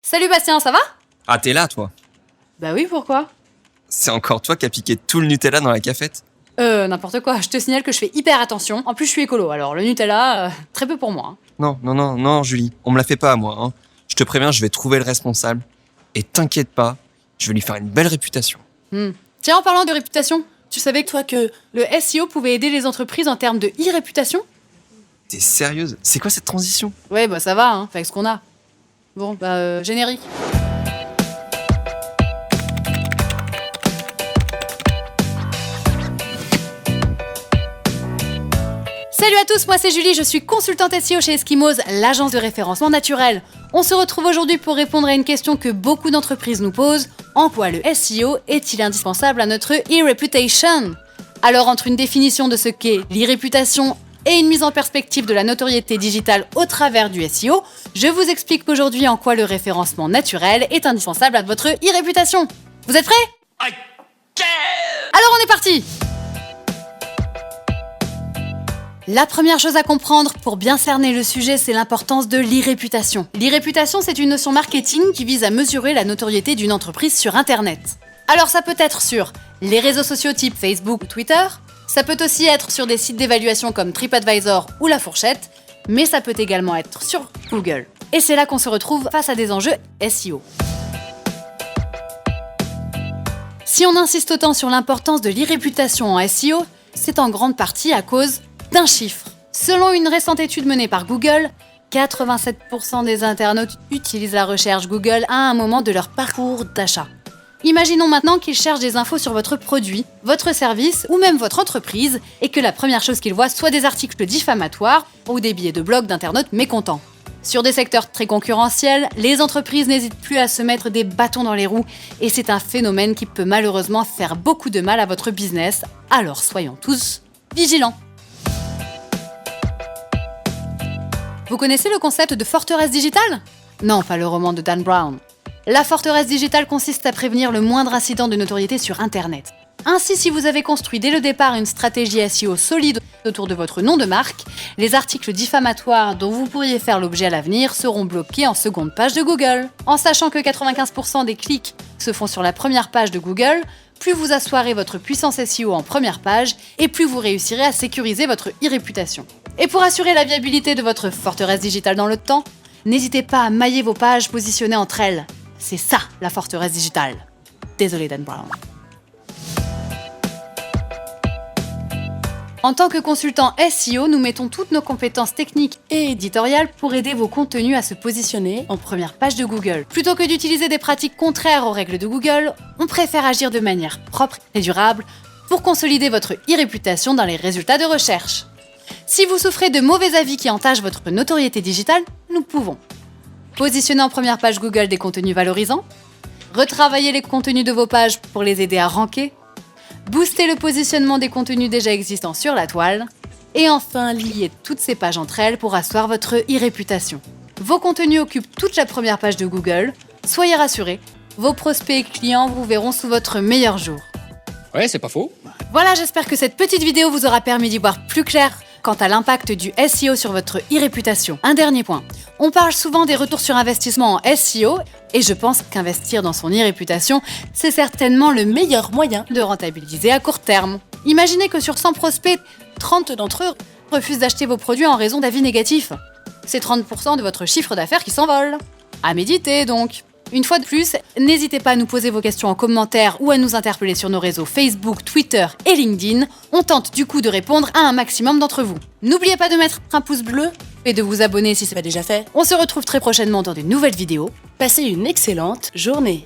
Salut Bastien, ça va? Ah, t'es là, toi? Bah oui, pourquoi? C'est encore toi qui as piqué tout le Nutella dans la cafette? N'importe quoi, je te signale que je fais hyper attention. En plus, je suis écolo, alors le Nutella, très peu pour moi. Hein. Non, Julie, on me la fait pas à moi. Hein. Je te préviens, je vais trouver le responsable. Et t'inquiète pas, je vais lui faire une belle réputation. Tiens, en parlant de réputation, tu savais toi que le SEO pouvait aider les entreprises en termes de e-réputation? T'es sérieuse? C'est quoi cette transition? Ouais, bah ça va, hein, avec ce qu'on a. Bon, bah, générique. Salut à tous, moi c'est Julie, je suis consultante SEO chez Eskimos, l'agence de référencement naturel. On se retrouve aujourd'hui pour répondre à une question que beaucoup d'entreprises nous posent. En quoi le SEO est-il indispensable à notre e-reputation? Alors entre une définition de ce qu'est l'e-réputation et une mise en perspective de la notoriété digitale au travers du SEO, je vous explique aujourd'hui en quoi le référencement naturel est indispensable à votre e-réputation. Vous êtes prêts? Alors on est parti! La première chose à comprendre pour bien cerner le sujet, c'est l'importance de l'e-réputation. L'e-réputation, c'est une notion marketing qui vise à mesurer la notoriété d'une entreprise sur Internet. Alors ça peut être sur les réseaux sociaux type Facebook ou Twitter, ça peut aussi être sur des sites d'évaluation comme TripAdvisor ou La Fourchette, mais ça peut également être sur Google. Et c'est là qu'on se retrouve face à des enjeux SEO. Si on insiste autant sur l'importance de l'e-réputation en SEO, c'est en grande partie à cause d'un chiffre. Selon une récente étude menée par Google, 87% des internautes utilisent la recherche Google à un moment de leur parcours d'achat. Imaginons maintenant qu'ils cherchent des infos sur votre produit, votre service ou même votre entreprise et que la première chose qu'ils voient soit des articles diffamatoires ou des billets de blog d'internautes mécontents. Sur des secteurs très concurrentiels, les entreprises n'hésitent plus à se mettre des bâtons dans les roues et c'est un phénomène qui peut malheureusement faire beaucoup de mal à votre business, alors soyons tous vigilants. Vous connaissez le concept de forteresse digitale? Non, pas le roman de Dan Brown. La forteresse digitale consiste à prévenir le moindre incident de notoriété sur Internet. Ainsi, si vous avez construit dès le départ une stratégie SEO solide autour de votre nom de marque, les articles diffamatoires dont vous pourriez faire l'objet à l'avenir seront bloqués en seconde page de Google. En sachant que 95% des clics se font sur la première page de Google, plus vous assoirez votre puissance SEO en première page et plus vous réussirez à sécuriser votre e-réputation. Et pour assurer la viabilité de votre forteresse digitale dans le temps, n'hésitez pas à mailler vos pages positionnées entre elles. C'est ça, la forteresse digitale. Désolé Dan Brown. En tant que consultant SEO, nous mettons toutes nos compétences techniques et éditoriales pour aider vos contenus à se positionner en première page de Google. Plutôt que d'utiliser des pratiques contraires aux règles de Google, on préfère agir de manière propre et durable pour consolider votre e-réputation dans les résultats de recherche. Si vous souffrez de mauvais avis qui entachent votre notoriété digitale, nous pouvons positionner en première page Google des contenus valorisants, retravailler les contenus de vos pages pour les aider à ranker, booster le positionnement des contenus déjà existants sur la toile, et enfin lier toutes ces pages entre elles pour asseoir votre e-réputation. Vos contenus occupent toute la première page de Google, soyez rassurés, vos prospects et clients vous verront sous votre meilleur jour. Ouais, c'est pas faux. Voilà, j'espère que cette petite vidéo vous aura permis d'y voir plus clair quant à l'impact du SEO sur votre e-réputation. Un dernier point. On parle souvent des retours sur investissement en SEO et je pense qu'investir dans son e-réputation, c'est certainement le meilleur moyen de rentabiliser à court terme. Imaginez que sur 100 prospects, 30 d'entre eux refusent d'acheter vos produits en raison d'avis négatifs. C'est 30% de votre chiffre d'affaires qui s'envole. À méditer donc. Une fois de plus, n'hésitez pas à nous poser vos questions en commentaire ou à nous interpeller sur nos réseaux Facebook, Twitter et LinkedIn. On tente du coup de répondre à un maximum d'entre vous. N'oubliez pas de mettre un pouce bleu et de vous abonner si ce n'est pas déjà fait. On se retrouve très prochainement dans de nouvelles vidéos. Passez une excellente journée.